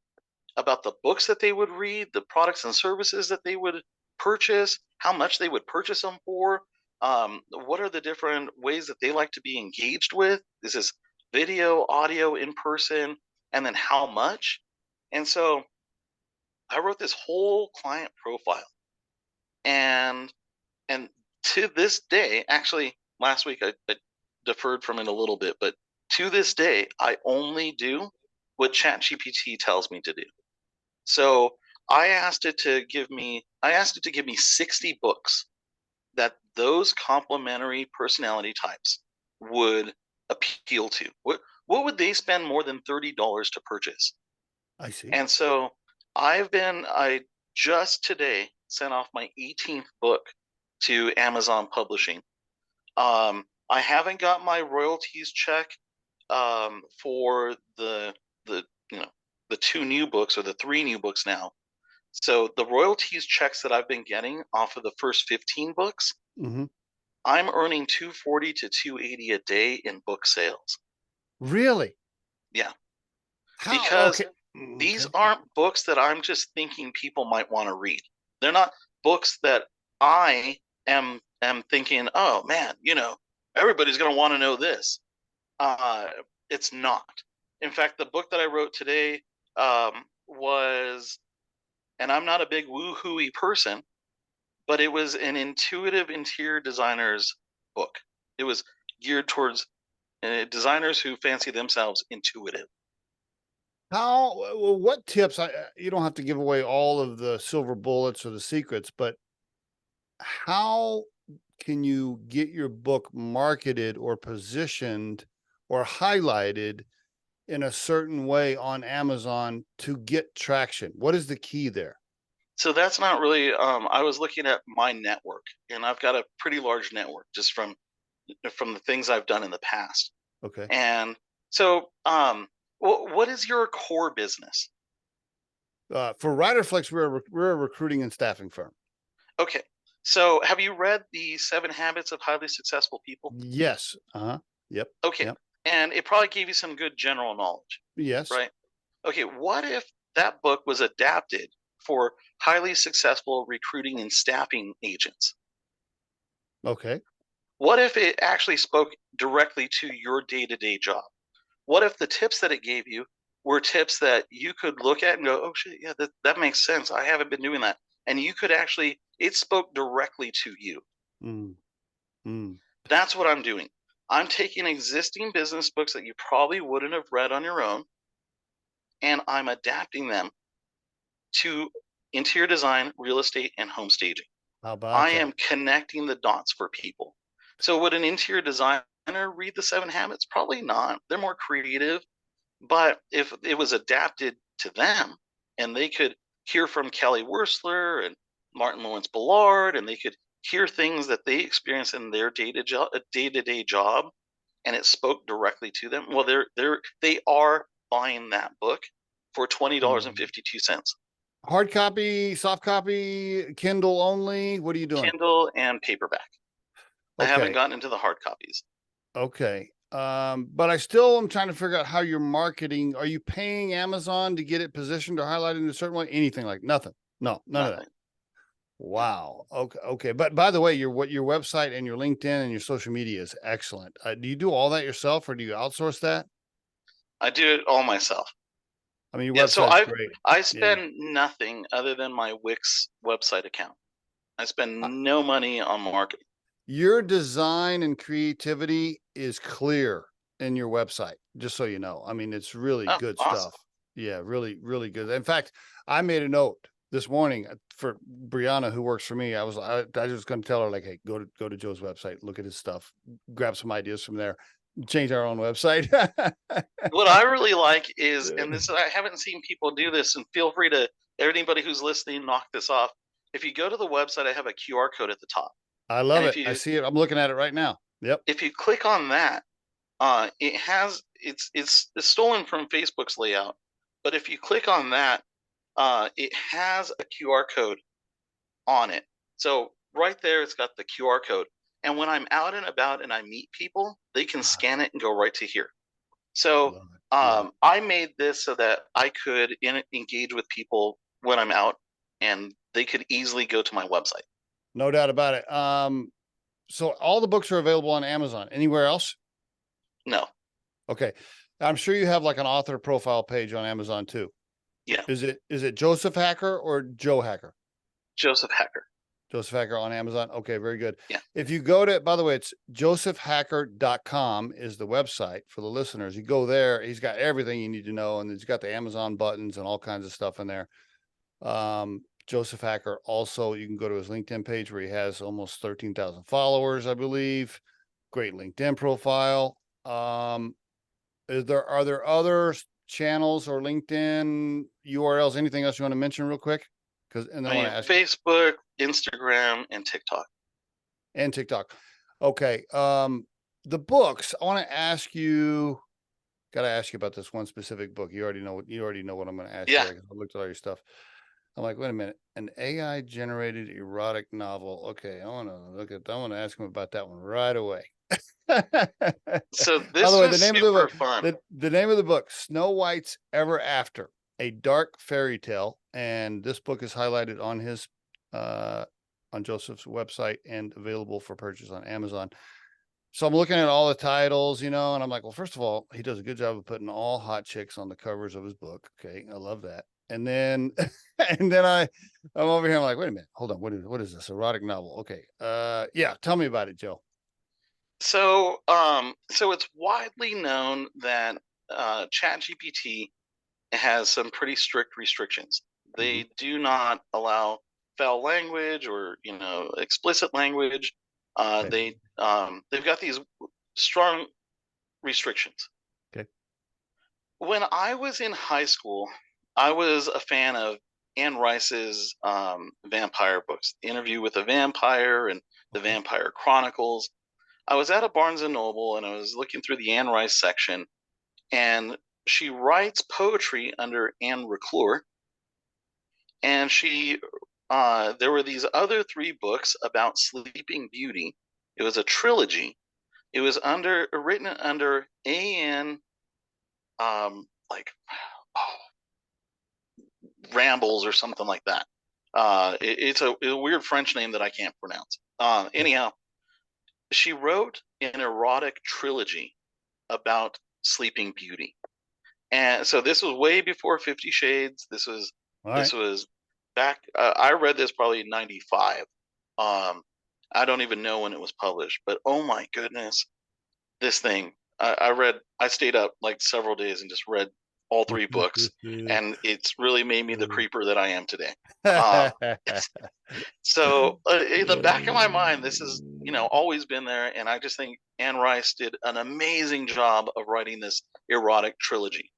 about the books that they would read, the products and services that they would purchase, how much they would purchase them for, what are the different ways that they like to be engaged with. This is video, audio, in person, and then how much. And so I wrote this whole client profile, and and to this day, actually, last week I deferred from it a little bit, but to this day, I only do what ChatGPT tells me to do. So I asked it to give me 60 books that those complementary personality types would appeal to. What would they spend more than $30 to purchase? I see. And so I just today sent off my 18th book to Amazon Publishing. I haven't got my royalties check for the the two new books, or the three new books now. So the royalties checks that I've been getting off of the first 15 books, Hmm. I'm earning 240 to 280 a day in book sales. Really? Yeah, How? because Okay. these Okay. aren't books that I'm just thinking people might want to read. They're not books that I am thinking, oh man, everybody's going to want to know this. Uh, it's not. In fact, the book that I wrote today was, and I'm not a big woo-hooey person, but it was an intuitive interior designer's book. It was geared towards designers who fancy themselves intuitive. How? Well, what tips? You don't have to give away all of the silver bullets or the secrets, but how can you get your book marketed or positioned or highlighted in a certain way on Amazon to get traction? What is the key there? So that's not really. I was looking at my network, and I've got a pretty large network just from the things I've done in the past. Okay. And so, what is your core business? For Riderflex, we're a recruiting and staffing firm. Okay, so have you read the 7 Habits of Highly Successful People? Yes. Uh-huh. Yep. Okay, Yep. and it probably gave you some good general knowledge, Yes. right? Okay, what if that book was adapted for highly successful recruiting and staffing agents? Okay. What if it actually spoke directly to your day-to-day job? What if the tips that it gave you were tips that you could look at and go, oh shit, yeah, that makes sense. I haven't been doing that. And you could actually, it spoke directly to you. Mm, mm. That's what I'm doing. I'm taking existing business books that you probably wouldn't have read on your own, and I'm adapting them to interior design, real estate, and home staging. How about I that? am connecting the dots for people. So would an interior designer read the 7 Habits? Probably not. They're more creative. But if it was adapted to them, and they could hear from Kelly Wersler and Martin Lawrence Bullard, and they could hear things that they experience in their day-to-day job, and it spoke directly to them, well, they are buying that book for Mm. $20.52. Hard copy, soft copy, Kindle only. What are you doing? Kindle and paperback. I haven't Okay. gotten into the hard copies. Okay. But I still am trying to figure out how you're marketing. Are you paying Amazon to get it positioned or highlighted in a certain way? Anything like nothing? No, none of that. Nothing. Wow. Okay. Okay. But by the way, your website and your LinkedIn and your social media is excellent. Do you do all that yourself or do you outsource that? I do it all myself. I mean, your Yeah, so website's great. I Yeah. spend nothing other than my Wix website account. I Uh, spend no money on marketing. Your design and creativity is clear in your website, just so you know. I mean, it's really Oh, good awesome. stuff. Yeah, really, really good. In fact, I made a note this morning for Brianna, who works for me. I was just going to tell her like, hey, go to Joe's website, look at his stuff, grab some ideas from there, change our own website. What I really like is, and this I haven't seen people do this, and feel free to anybody who's listening knock this off. if you go to the website, I have a QR code at the top. I And love if it. I you see it. I'm looking at it right now. Yep. if you click on that, it's stolen from Facebook's layout. But if you click on that, it has a QR code on it. So right there, it's got the QR code. And when I'm out and about and I meet people, they can scan it and go right to here. So Love it. Love it. I made this so that I could engage with people when I'm out, and they could easily go to my website. No doubt about it. So all the books are available on Amazon. Anywhere else? No, Okay. I'm sure you have like an author profile page on Amazon too. yeah, Is it Joseph Haecker or Joe Haecker? Joseph Haecker. Joseph Haecker on Amazon. Okay, very good. Yeah. If you go to, by the way, it's josephhacker.com is the website for the listeners. You go there, he's got everything you need to know, and he's got the Amazon buttons and all kinds of stuff in there. Joseph Haecker. Also, you can go to his LinkedIn page where he has almost 13,000 followers, I believe. Great LinkedIn profile. Are there other channels or LinkedIn URLs? Anything else you want to mention real quick? Because and then I want to ask Facebook, Instagram, and TikTok. and TikTok. Okay. The books. I want to ask you. Got to ask you about this one specific book. You already know what I'm going to ask Yeah. you. I looked at all your stuff. I'm like, wait a minute, an AI generated erotic novel. Okay, I want to ask him about that one right away. So By this the way, was super fun. the name of the book, Snow White's Ever After, a dark fairy tale, and this book is highlighted on his on Joseph's website and available for purchase on Amazon. So I'm looking at all the titles, and I'm like, well, first of all, he does a good job of putting all hot chicks on the covers of his book. Okay, I love that. And then, I'm over here. I'm like, wait a minute, hold on. What is this erotic novel? Okay, yeah, tell me about it, Joe. So it's widely known that ChatGPT has some pretty strict restrictions. They do not allow foul language or explicit language. Okay. They've got these strong restrictions. Okay. When I was in high school, I was a fan of Anne Rice's vampire books, The Interview with a Vampire and The Vampire Chronicles. I was at a Barnes and Noble and I was looking through the Anne Rice section, and she writes poetry under Anne Reclure. And there were these other 3 books about Sleeping Beauty. It was a trilogy. It was written under A.N. Rambles or something like that. It's a weird French name that I can't pronounce. Anyhow, she wrote an erotic trilogy about Sleeping Beauty. And so this was way before 50 Shades. This was back. I read this probably in '95. I don't even know when it was published, but oh my goodness, this thing. I stayed up like several days and just read all 3 books, and it's really made me the creeper that I am today. So in the back of my mind, this is always been there, and I just think Anne Rice did an amazing job of writing this erotic trilogy.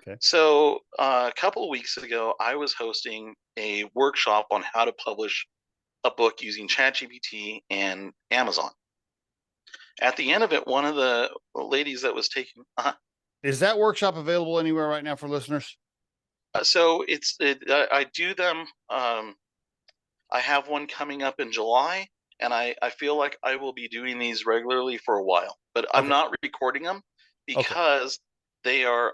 Okay. So a couple of weeks ago, I was hosting a workshop on how to publish a book using ChatGPT and Amazon. At the end of it, one of the ladies that was taking is that workshop available anywhere right now for listeners? So I do them. I have one coming up in July, and I feel like I will be doing these regularly for a while. But I'm not recording them because they are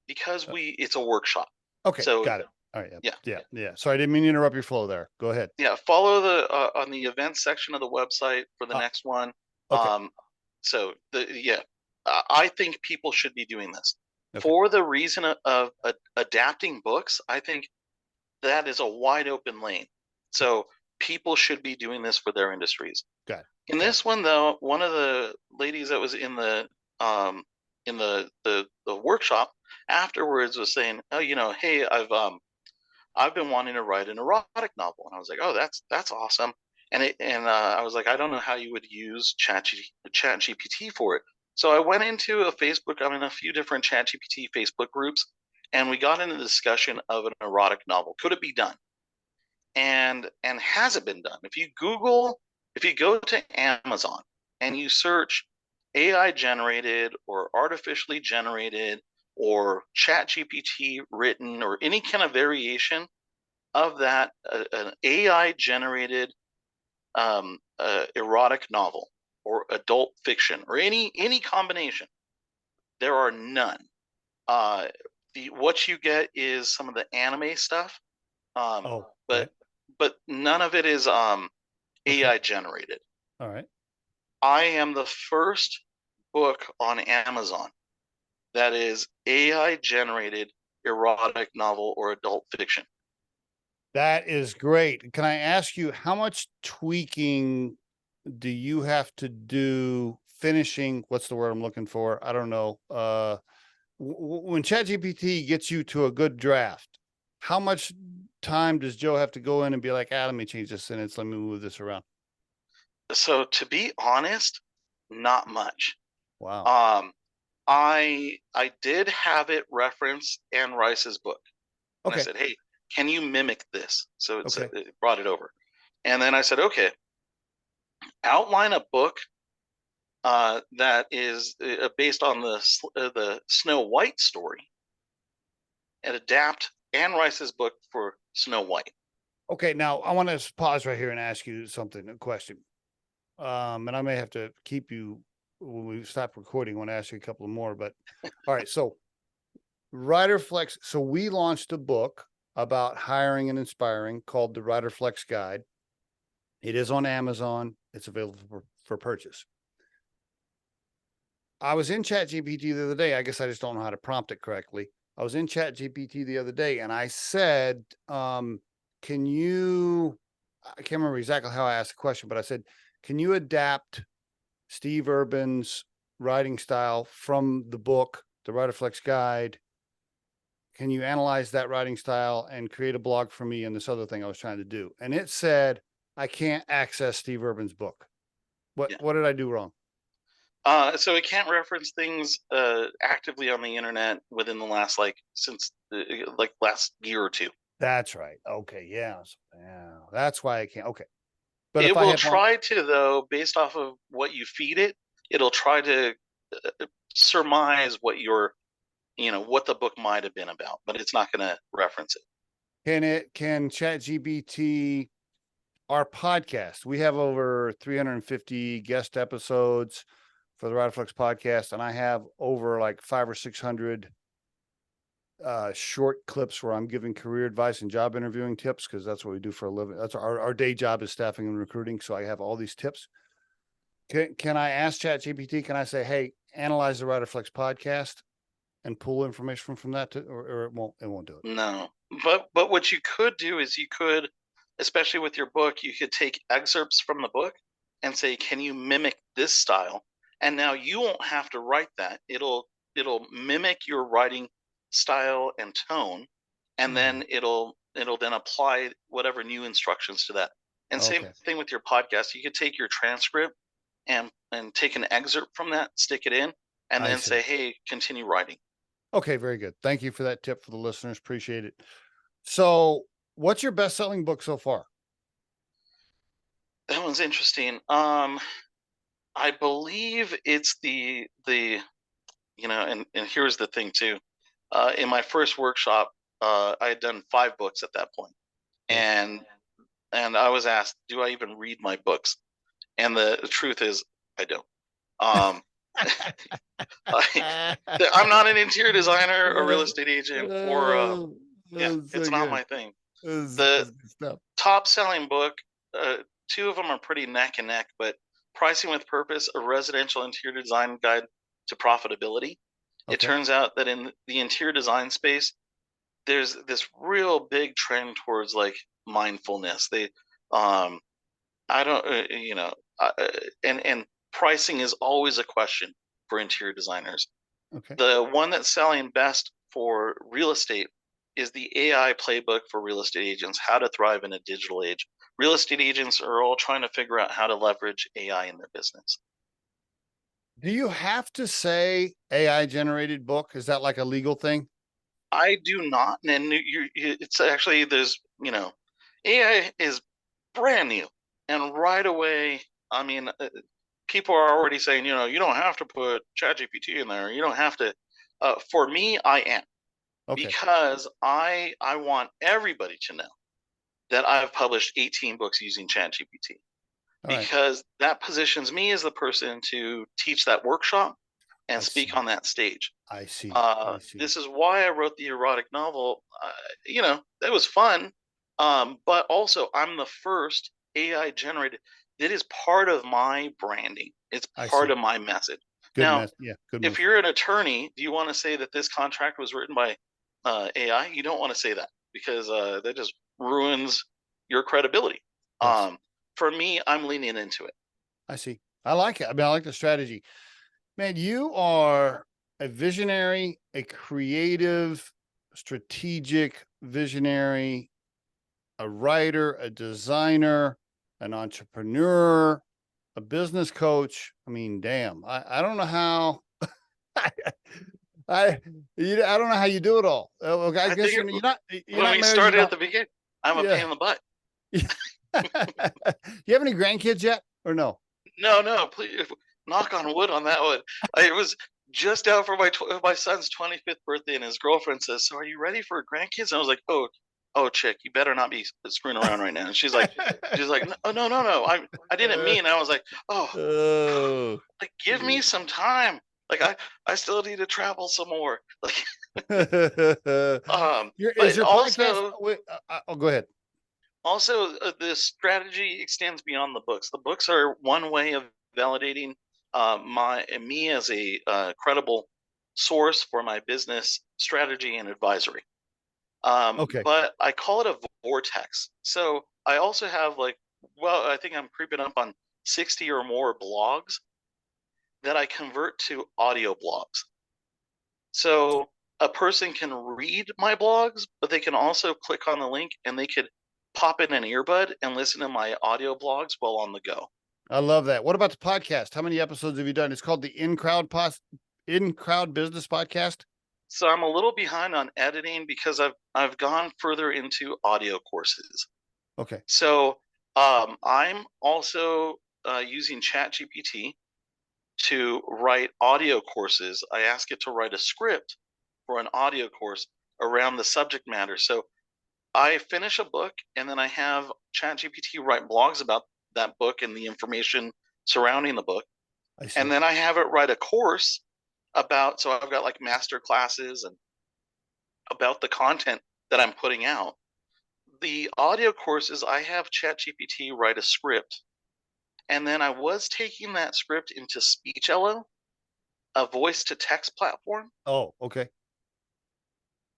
it's a workshop. Okay, so got it. All right. Yeah. Sorry, I didn't mean to interrupt your flow there. Go ahead. Yeah, follow the on the events section of the website for the next one. Okay. So I think people should be doing this for the reason of adapting books. I think that is a wide open lane. So people should be doing this for their industries. Got it. In this one, though, one of the ladies that was in the workshop afterwards was saying, "Oh, hey, I've been wanting to write an erotic novel," and I was like, "Oh, that's awesome." And I was like, "I don't know how you would use ChatGPT for it." So I went into I'm in a few different ChatGPT Facebook groups, and we got into the discussion of an erotic novel. Could it be done? and has it been done? If you go to Amazon and you search AI generated or artificially generated or chat GPT written or any kind of variation of that, an AI generated erotic novel or adult fiction or any combination, there are none. What you get is some of the anime stuff, Oh, but right. but none of it is Okay. AI generated. All right. I am the first book on Amazon that is AI generated erotic novel or adult fiction. That is great. Can I ask you, how much tweaking do you have to do finishing? What's the word I'm looking for? I don't know. When ChatGPT gets you to a good draft, how much time does Joe have to go in and be like, let me change this sentence. Let me move this around. So to be honest, not much. Wow. I did have it reference Anne Rice's book. And I Okay. said, "Hey, can you mimic this?" So Okay. it brought it over. And then I said, "Okay, outline a book that is based on the Snow White story and adapt Anne Rice's book for Snow White." Okay. Now I want to pause right here and ask you something, a question. And I may have to keep you when we stop recording. I want to ask you a couple of more, but all right. So Riderflex. So we launched a book about hiring and inspiring called the Riderflex Guide. It is on Amazon. It's available for purchase. I was in ChatGPT the other day. I guess I just don't know how to prompt it correctly. I was in ChatGPT the other day and I said, can you, I can't remember exactly how I asked the question, but I said, can you adapt Steve Urban's writing style from the book, the Riderflex Guide? Can you analyze that writing style and create a blog for me and this other thing I was trying to do? And it said, I can't access Steve Urban's book. Yeah. What did I do wrong? So it can't reference things actively on the internet within the last last year or two. That's right. Okay. Yeah. Yeah. That's why I can't. Okay. But if It I will had one, try to, though, based off of what you feed it, it'll try to surmise what what the book might have been about, but it's not going to reference it. can ChatGPT, our podcast, we have over 350 guest episodes for the Riderflex podcast, and I have over like 500 or 600 short clips where I'm giving career advice and job interviewing tips, because that's what we do for a living. That's our day job is staffing and recruiting. So I have all these tips. Can I ask ChatGPT? Can I say, hey, analyze the Riderflex podcast and pull information from that, or it won't do it? No, but what you could do is you could, especially with your book, you could take excerpts from the book and say, "Can you mimic this style?" And now you won't have to write that. It'll mimic your writing style and tone, and then it'll then apply whatever new instructions to that. And same Okay. thing with your podcast. You could take your transcript and take an excerpt from that, stick it in, and I then see. say, "Hey, continue writing." Okay, very good. Thank you for that tip for the listeners. Appreciate it. So, what's your best-selling book so far? That one's interesting. I believe it's the and here's the thing too. In my first workshop, I had done 5 books at that point, Okay. and I was asked, "Do I even read my books?" And the truth is, I don't. Um, I'm not an interior designer, a real estate agent, or yeah, That's it's so not good. my thing. That's The good stuff. top selling book, 2 of them are pretty neck and neck, but Pricing with Purpose, a residential interior design guide to profitability. It Okay. turns out that in the interior design space, there's this real big trend towards like mindfulness. I don't, and pricing is always a question for interior designers. Okay. The one that's selling best for real estate is the AI playbook for real estate agents, how to thrive in a digital age. Real estate agents are all trying to figure out how to leverage AI in their business. Do you have to say AI generated book? Is that like a legal thing? I do not, and it's actually AI is brand new, and right away, I mean, people are already saying, you don't have to put ChatGPT in there. You don't have to. For me, I am, Okay. because I want everybody to know that I've published 18 books using ChatGPT, All right. because that positions me as the person to teach that workshop and I speak see. on that stage. I see. I see. This is why I wrote the erotic novel. That was fun, but also I'm the first AI generated. That is part of my branding. It's I part see. of my message. Good Now, mess. Yeah. Good if move. you're an attorney, do you want to say that this contract was written by AI? You don't want to say that, because that just ruins your credibility. Yes. For me, I'm leaning into it. I see. I like it. I mean, I like the strategy. Man, you are a visionary, a creative, strategic visionary, a writer, a designer, an entrepreneur, a business coach. I mean, damn, I don't know how I, I I don't know how you do it all. I I guess think you're when not we married. You started at don't. the beginning, I'm a pain Yeah. in the butt. You have any grandkids yet, or no? No, no, please knock on wood on that one. It was just out for my son's 25th birthday, and his girlfriend says, "So are you ready for grandkids?" And I was like, "Oh, chick, you better not be screwing around right now." And she's like, "No, no, no, no, I didn't mean." I was like, "Oh, Oh. like give me some time. Like I still need to travel some more." Like, Is but your podcast? also Wait, oh, go ahead. the strategy extends beyond the books. The books are one way of validating my me as a credible source for my business strategy and advisory. Okay. But I call it a vortex. So I also have, like, well, I think I'm creeping up on 60 or more blogs that I convert to audio blogs. So a person can read my blogs, but they can also click on the link and they could pop in an earbud and listen to my audio blogs while on the go. I love that. What about the podcast? How many episodes have you done? It's called the In Crowd Business Podcast. So I'm a little behind on editing because I've gone further into audio courses. Okay. So I'm also using ChatGPT to write audio courses. I ask it to write a script for an audio course around the subject matter. So I finish a book and then I have ChatGPT write blogs about that book and the information surrounding the book. I And see. then I have it write a course about, so I've got like master classes and about the content that I'm putting out. The audio courses, I have ChatGPT write a script. And then I was taking that script into SpeechLO, a voice to text platform. Oh, okay.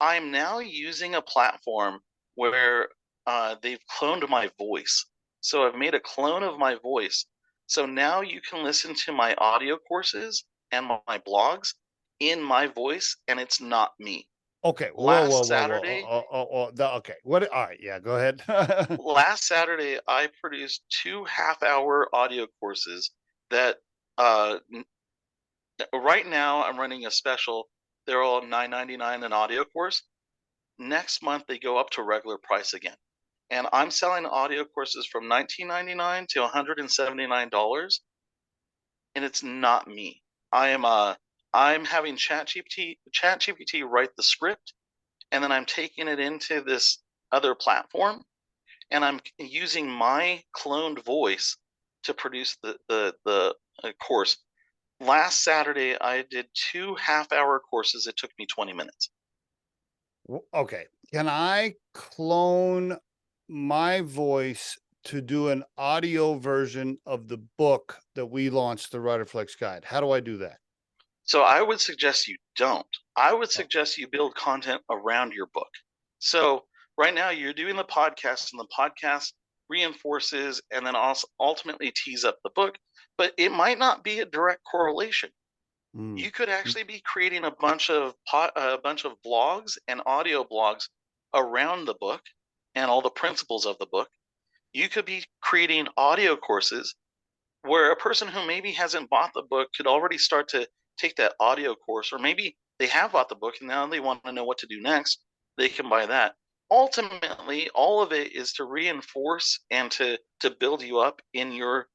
I'm now using a platform where they've cloned my voice. So I've made a clone of my voice. So now you can listen to my audio courses and my blogs in my voice, and it's not me. Okay. Whoa, whoa, Last whoa, whoa. Saturday, Okay. What? All right. Yeah. Go ahead. last Saturday, I produced 2 half-hour audio courses that right now I'm running a special. They're all $9.99 an audio course. Next month they go up to regular price again. And I'm selling audio courses from $19.99 to $179, and it's not me. I'm having ChatGPT write the script, and then I'm taking it into this other platform, and I'm using my cloned voice to produce the course. Last Saturday I did 2 half-hour courses. It took me 20 minutes. Okay. Can I clone my voice to do an audio version of the book that we launched, the Riderflex Guide? How do I do that? So I would suggest you don't. I would Oh, suggest you build content around your book. So right now you're doing the podcast, and the podcast reinforces and then also ultimately tees up the book, but it might not be a direct correlation. mm, You could mm, actually be creating a bunch of blogs and audio blogs around the book and all the principles of the book. You could be creating audio courses where a person who maybe hasn't bought the book could already start to take that audio course, or maybe they have bought the book and now they want to know what to do next. They can buy that. ultimately, all of it is to reinforce and to build you up in your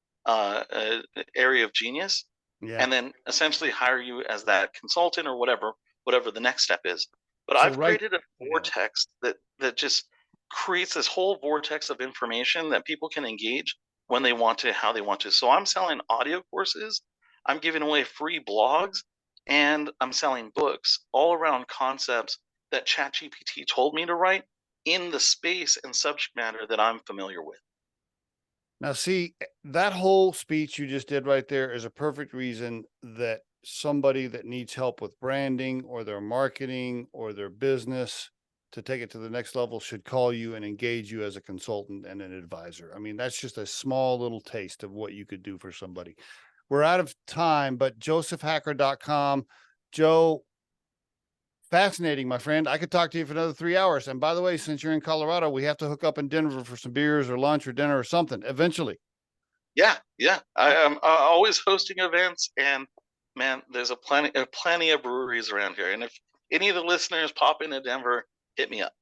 area of genius, Yeah. and then essentially hire you as that consultant or whatever the next step is. But So I've right. created a vortex that just creates this whole vortex of information that people can engage when they want to, how they want to. So I'm selling audio courses, I'm giving away free blogs, and I'm selling books all around concepts that ChatGPT told me to write in the space and subject matter that I'm familiar with. Now, see, that whole speech you just did right there is a perfect reason that somebody that needs help with branding or their marketing or their business to take it to the next level should call you and engage you as a consultant and an advisor. I mean, that's just a small little taste of what you could do for somebody. We're out of time, but josephhaecker.com. Joe, fascinating, my friend. I could talk to you for another 3 hours. And by the way, since you're in Colorado, we have to hook up in Denver for some beers or lunch or dinner or something eventually. Yeah, yeah. I am always hosting events, and man, there's plenty of breweries around here. And if any of the listeners pop into Denver, hit me up.